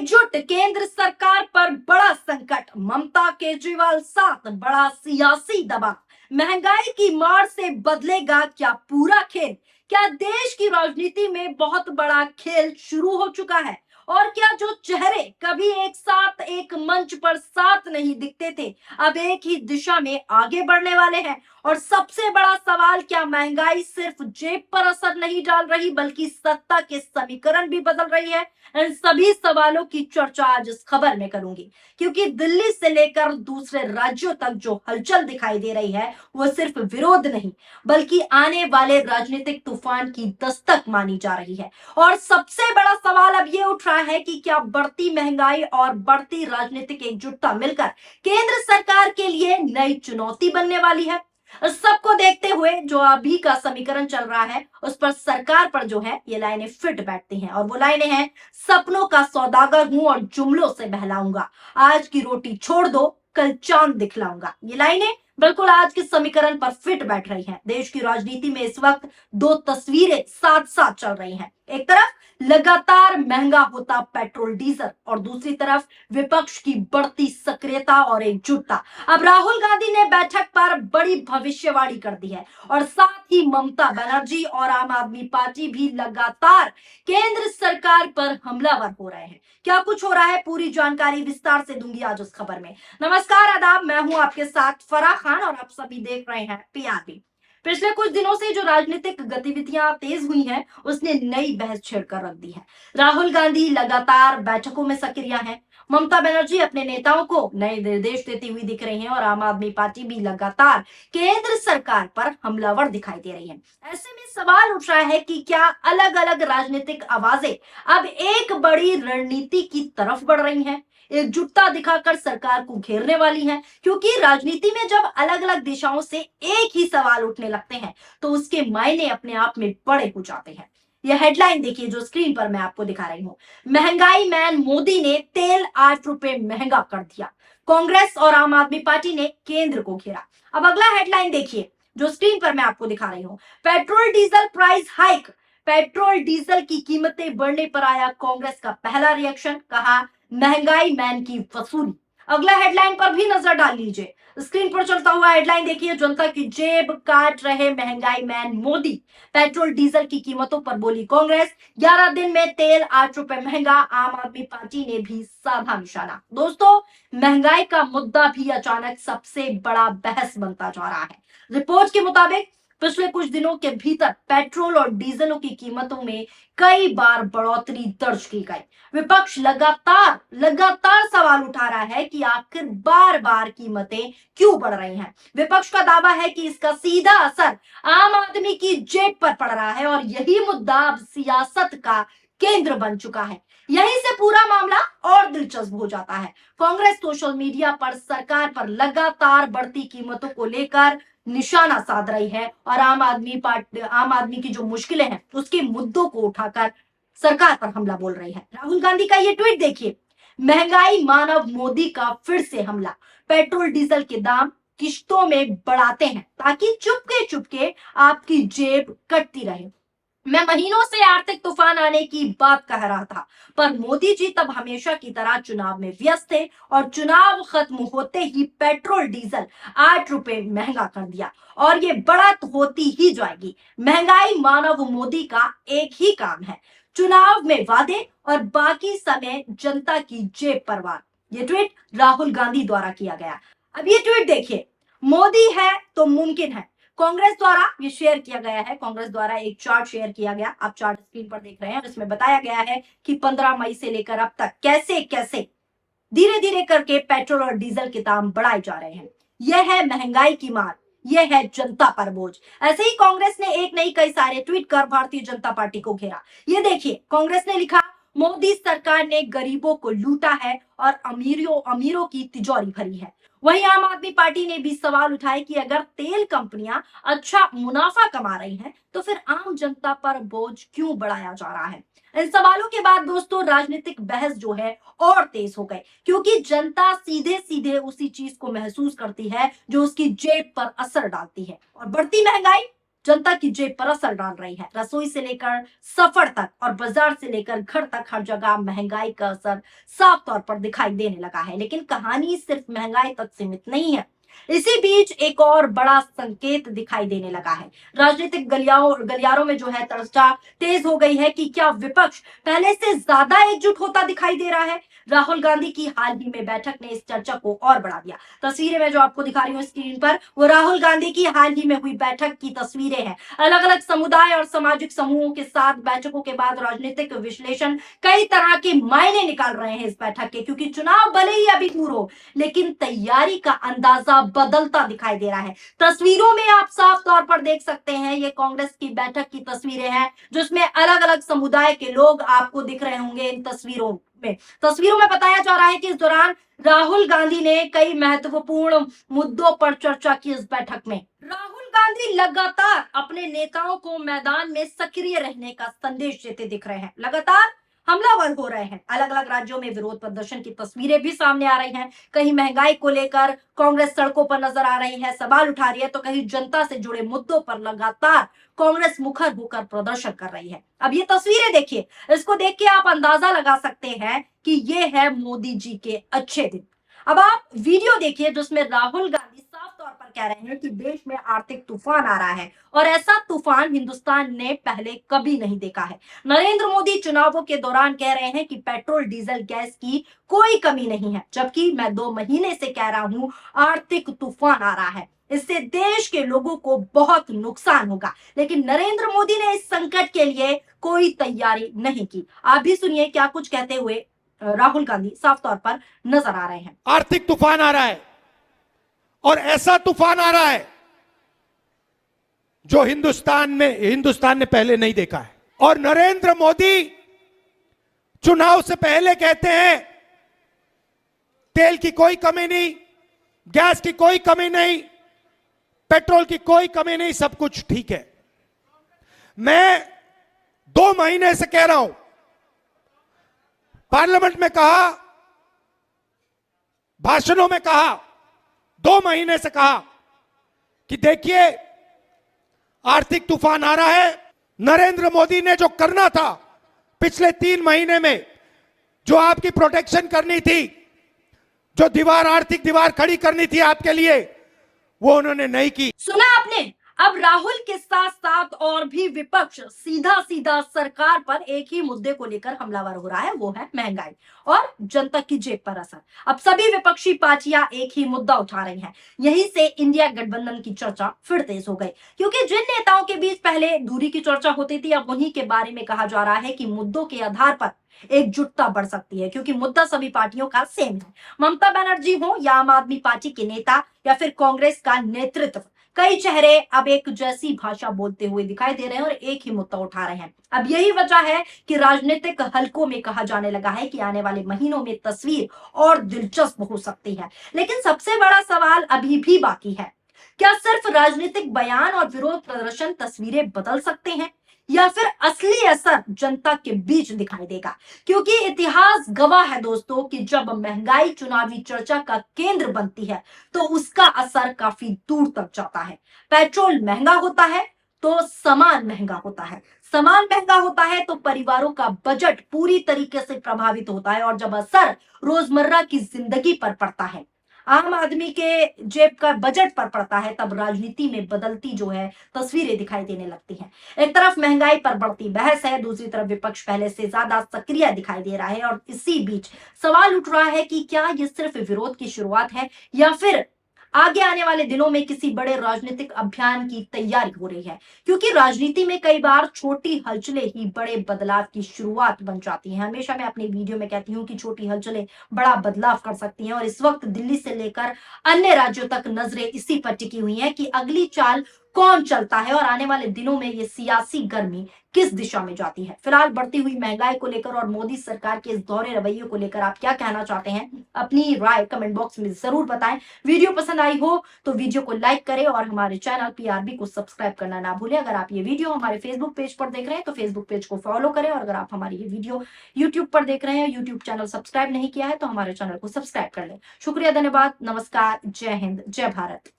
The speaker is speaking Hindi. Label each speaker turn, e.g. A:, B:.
A: एकजुट केंद्र सरकार पर बड़ा संकट, ममता केजरीवाल साथ बड़ा सियासी दबाव। महंगाई की मार से बदलेगा क्या पूरा खेल? क्या देश की राजनीति में बहुत बड़ा खेल शुरू हो चुका है? और क्या जो चेहरे कभी एक साथ एक मंच पर साथ नहीं दिखते थे, अब एक ही दिशा में आगे बढ़ने वाले हैं? और सबसे बड़ा सवाल, क्या महंगाई सिर्फ जेब पर असर नहीं डाल रही बल्कि सत्ता के समीकरण भी बदल रही है? इन सभी सवालों की चर्चा आज इस खबर में करूंगी, क्योंकि दिल्ली से लेकर दूसरे राज्यों तक जो हलचल दिखाई दे रही है वो सिर्फ विरोध नहीं बल्कि आने वाले राजनीतिक तूफान की दस्तक मानी जा रही है। और सबसे बड़ा सवाल अब ये उठ रहा है कि क्या बढ़ती महंगाई और बढ़ती राजनीतिक एकजुटता मिलकर केंद्र सरकार के लिए नई चुनौती बनने वाली है? सबको देखते हुए जो अभी का समीकरण चल रहा है उस पर सरकार पर जो है ये लाइनें फिट बैठती हैं, और वो लाइनें हैं, सपनों का सौदागर हूं और जुमलों से बहलाऊंगा, आज की रोटी छोड़ दो कल चांद दिखलाऊंगा। ये लाइनें बिल्कुल आज के समीकरण पर फिट बैठ रही हैं। देश की राजनीति में इस वक्त दो तस्वीरें साथ साथ चल रही हैं। एक तरफ लगातार महंगा होता पेट्रोल डीजल और दूसरी तरफ विपक्ष की बढ़ती सक्रियता और एकजुटता। अब राहुल गांधी ने बैठक पर बड़ी भविष्यवाणी कर दी है और साथ ही ममता बनर्जी और आम आदमी पार्टी भी लगातार केंद्र सरकार पर हमलावर हो रहे हैं। क्या कुछ हो रहा है, पूरी जानकारी विस्तार से दूंगी आज उस खबर में। नमस्कार, आदाब, मैं हूं आपके साथ फराह खान और आप सभी देख रहे हैं पीआरबी। पिछले कुछ दिनों से जो राजनीतिक गतिविधियां तेज हुई हैं उसने नई बहस छेड़कर रख दी है। राहुल गांधी लगातार बैठकों में सक्रिय हैं, ममता बनर्जी अपने नेताओं को नए निर्देश देती हुई दिख रही हैं और आम आदमी पार्टी भी लगातार केंद्र सरकार पर हमलावर दिखाई दे रही है। ऐसे में सवाल उठ रहा है कि क्या अलग अलग राजनीतिक आवाजें अब एक बड़ी रणनीति की तरफ बढ़ रही हैं, एकजुटता दिखाकर सरकार को घेरने वाली हैं? क्योंकि राजनीति में जब अलग अलग दिशाओं से एक ही सवाल उठने लगते हैं तो उसके मायने अपने आप में बड़े हो जाते हैं। यह हेडलाइन देखिए जो स्क्रीन पर मैं आपको दिखा रही हूं। महंगाई मैन मोदी ने तेल 8 रुपए महंगा कर दिया, कांग्रेस और आम आदमी पार्टी ने केंद्र को घेरा। अब अगला हेडलाइन देखिए जो स्क्रीन पर मैं आपको दिखा रही हूं। Petrol diesel price hike, petrol diesel की कीमतें बढ़ने पर आया कांग्रेस का पहला रिएक्शन, कहा महंगाई मैन की वसूली। अगला हेडलाइन पर भी नजर डाल लीजिए, स्क्रीन पर चलता हुआ हेडलाइन देखिए, जनता की जेब काट रहे महंगाई मैन मोदी, पेट्रोल डीजल की कीमतों पर बोली कांग्रेस, 11 दिन में तेल 8 रुपए महंगा, आम आदमी पार्टी ने भी साधा निशाना। दोस्तों, महंगाई का मुद्दा भी अचानक सबसे बड़ा बहस बनता जा रहा है। रिपोर्ट के मुताबिक पिछले कुछ दिनों के भीतर पेट्रोल और डीजलों की कीमतों में कई बार बढ़ोतरी दर्ज की गई। विपक्ष लगातार लगातार सवाल उठा रहा है कि आखिर बार बार कीमतें क्यों बढ़ रही हैं। विपक्ष का दावा है कि इसका सीधा असर आम आदमी की जेब पर पड़ रहा है और यही मुद्दा अब सियासत का केंद्र बन चुका है। यहीं से पूरा मामला और दिलचस्प हो जाता है। कांग्रेस सोशल मीडिया पर सरकार पर लगातार बढ़ती कीमतों को लेकर निशाना साध रही है और आम आदमी की जो मुश्किलें हैं उसके मुद्दों को उठाकर सरकार पर हमला बोल रही है। राहुल गांधी का ये ट्वीट देखिए, महंगाई मानव मोदी का फिर से हमला, पेट्रोल डीजल के दाम किश्तों में बढ़ाते हैं ताकि चुपके चुपके आपकी जेब कटती रहे। मैं महीनों से आर्थिक तूफान आने की बात कह रहा था, पर मोदी जी तब हमेशा की तरह चुनाव में व्यस्त थे और चुनाव खत्म होते ही पेट्रोल डीजल 8 रुपए महंगा कर दिया और ये बढ़त होती ही जाएगी। महंगाई मानव मोदी का एक ही काम है, चुनाव में वादे और बाकी समय जनता की जेब पर वार। ये ट्वीट राहुल गांधी द्वारा किया गया। अब ये ट्वीट देखिए, मोदी है तो मुमकिन है, कांग्रेस द्वारा ये शेयर किया गया है। कांग्रेस द्वारा एक चार्ट शेयर किया गया, आप चार्ट स्क्रीन पर देख रहे हैं, इसमें बताया गया है कि 15 मई से लेकर अब तक कैसे कैसे धीरे धीरे करके पेट्रोल और डीजल के दाम बढ़ाए जा रहे हैं। यह है महंगाई की मार, यह है जनता पर बोझ। ऐसे ही कांग्रेस ने एक नहीं कई सारे ट्वीट कर भारतीय जनता पार्टी को घेरा। ये देखिए, कांग्रेस ने लिखा, मोदी सरकार ने गरीबों को लूटा है और अमीरों की तिजोरी भरी है। वहीं आम आदमी पार्टी ने भी सवाल उठाए कि अगर तेल कंपनियां अच्छा मुनाफा कमा रही हैं तो फिर आम जनता पर बोझ क्यों बढ़ाया जा रहा है। इन सवालों के बाद दोस्तों राजनीतिक बहस जो है और तेज हो गई, क्योंकि जनता सीधे सीधे उसी चीज को महसूस करती है जो उसकी जेब पर असर डालती है। और बढ़ती महंगाई जनता की जेब पर असर डाल रही है। रसोई से लेकर सफर तक और बाजार से लेकर घर तक हर जगह महंगाई का असर साफ तौर पर दिखाई देने लगा है। लेकिन कहानी सिर्फ महंगाई तक सीमित नहीं है। इसी बीच एक और बड़ा संकेत दिखाई देने लगा है। राजनीतिक गलियारों में जो है चर्चा तेज हो गई है कि क्या विपक्ष पहले से ज्यादा एकजुट होता दिखाई दे रहा है। राहुल गांधी की हाल ही में बैठक ने इस चर्चा को और बढ़ा दिया। तस्वीरें मैं जो आपको दिखा रही हूँ स्क्रीन पर, वो राहुल गांधी की हाल ही में हुई बैठक की तस्वीरें हैं। अलग अलग समुदाय और सामाजिक समूहों के साथ बैठकों के बाद राजनीतिक विश्लेषण कई तरह के मायने निकाल रहे हैं इस बैठक के, क्योंकि चुनाव भले ही अभी दूर हो, लेकिन तैयारी का अंदाजा बदलता दिखाई दे रहा है। तस्वीरों में आप साफ तौर पर देख सकते हैं, ये कांग्रेस की बैठक की तस्वीरें हैं, जिसमें अलग अलग समुदाय के लोग आपको दिख रहे होंगे इन तस्वीरों में बताया जा रहा है कि इस दौरान राहुल गांधी ने कई महत्वपूर्ण मुद्दों पर चर्चा की। इस बैठक में राहुल गांधी लगातार अपने नेताओं को मैदान में सक्रिय रहने का संदेश देते दिख रहे हैं। लगातार हमलावर हो रहे हैं। अलग अलग राज्यों में विरोध प्रदर्शन की तस्वीरें भी सामने आ रही हैं। कहीं महंगाई को लेकर कांग्रेस सड़कों पर नजर आ रही है, सवाल उठा रही है, तो कहीं जनता से जुड़े मुद्दों पर लगातार कांग्रेस मुखर होकर प्रदर्शन कर रही है। अब ये तस्वीरें देखिए, इसको देख के आप अंदाजा लगा सकते हैं कि ये है मोदी जी के अच्छे दिन। अब आप वीडियो देखिए जिसमें राहुल गांधी साफ तौर पर कह रहे हैं कि देश में आर्थिक तूफान आ रहा है और ऐसा तूफान हिंदुस्तान ने पहले कभी नहीं देखा है। नरेंद्र मोदी चुनावों के दौरान कह रहे हैं कि पेट्रोल डीजल गैस की कोई कमी नहीं है, जबकि मैं 2 महीने से कह रहा हूं आर्थिक तूफान आ रहा है, इससे देश के लोगों को बहुत नुकसान होगा। लेकिन नरेंद्र मोदी ने इस संकट के लिए कोई तैयारी नहीं की। आप भी सुनिए क्या कुछ कहते हुए राहुल गांधी साफ तौर पर नजर आ रहे हैं।
B: आर्थिक तूफान आ रहा है और ऐसा तूफान आ रहा है जो हिंदुस्तान ने पहले नहीं देखा है। और नरेंद्र मोदी चुनाव से पहले कहते हैं तेल की कोई कमी नहीं, गैस की कोई कमी नहीं, पेट्रोल की कोई कमी नहीं, सब कुछ ठीक है। मैं 2 महीने से कह रहा हूं, पार्लियामेंट में कहा, भाषणों में कहा, 2 महीने से कहा कि देखिए आर्थिक तूफान आ रहा है। नरेंद्र मोदी ने जो करना था पिछले 3 महीने में, जो आपकी प्रोटेक्शन करनी थी, जो आर्थिक दीवार खड़ी करनी थी आपके लिए, वो उन्होंने नहीं की।
A: सुना आपने? अब राहुल के साथ साथ और भी विपक्ष सीधा सीधा सरकार पर एक ही मुद्दे को लेकर हमलावर हो रहा है, वो है महंगाई और जनता की जेब पर असर। अब सभी विपक्षी पार्टियां एक ही मुद्दा उठा रही हैं। यहीं से इंडिया गठबंधन की चर्चा फिर तेज हो गई, क्योंकि जिन नेताओं के बीच पहले दूरी की चर्चा होती थी, अब उन्हीं के बारे में कहा जा रहा है कि मुद्दों के आधार पर एकजुटता बढ़ सकती है, क्योंकि मुद्दा सभी पार्टियों का सेम है। ममता बनर्जी हो या आम आदमी पार्टी के नेता या फिर कांग्रेस का नेतृत्व, कई चेहरे अब एक जैसी भाषा बोलते हुए दिखाई दे रहे हैं और एक ही मुद्दा उठा रहे हैं। अब यही वजह है कि राजनीतिक हलकों में कहा जाने लगा है कि आने वाले महीनों में तस्वीर और दिलचस्प हो सकती है। लेकिन सबसे बड़ा सवाल अभी भी बाकी है, क्या सिर्फ राजनीतिक बयान और विरोध प्रदर्शन तस्वीरें बदल सकते हैं, या फिर असली असर जनता के बीच दिखाई देगा? क्योंकि इतिहास गवाह है दोस्तों कि जब महंगाई चुनावी चर्चा का केंद्र बनती है तो उसका असर काफी दूर तक जाता है। पेट्रोल महंगा होता है तो सामान महंगा होता है, सामान महंगा होता है तो परिवारों का बजट पूरी तरीके से प्रभावित होता है, और जब असर रोजमर्रा की जिंदगी पर पड़ता है, आम आदमी के जेब का बजट पर पड़ता है, तब राजनीति में बदलती जो है तस्वीरें दिखाई देने लगती हैं। एक तरफ महंगाई पर बढ़ती बहस है, दूसरी तरफ विपक्ष पहले से ज्यादा सक्रिय दिखाई दे रहा है, और इसी बीच सवाल उठ रहा है कि क्या ये सिर्फ विरोध की शुरुआत है या फिर आगे आने वाले दिनों में किसी बड़े राजनीतिक अभियान की तैयारी हो रही है। क्योंकि राजनीति में कई बार छोटी हलचलें ही बड़े बदलाव की शुरुआत बन जाती हैं। हमेशा मैं अपनी वीडियो में कहती हूं कि छोटी हलचलें बड़ा बदलाव कर सकती हैं, और इस वक्त दिल्ली से लेकर अन्य राज्यों तक नजरें इसी पर टिकी हुई हैं कि अगली चाल कौन चलता है और आने वाले दिनों में ये सियासी गर्मी किस दिशा में जाती है। फिलहाल बढ़ती हुई महंगाई को लेकर और मोदी सरकार के इस दोहरे रवैये को लेकर आप क्या कहना चाहते हैं, अपनी राय कमेंट बॉक्स में जरूर बताएं। वीडियो पसंद आई हो तो वीडियो को लाइक करें और हमारे चैनल पीआरबी को सब्सक्राइब करना ना भूलें। अगर आप ये वीडियो हमारे फेसबुक पेज पर देख रहे हैं तो फेसबुक पेज को फॉलो करें, और अगर आप हमारी ये वीडियो यूट्यूब पर देख रहे हैं, यूट्यूब चैनल सब्सक्राइब नहीं किया है तो हमारे चैनल को सब्सक्राइब कर लें। शुक्रिया, धन्यवाद, नमस्कार, जय हिंद, जय भारत।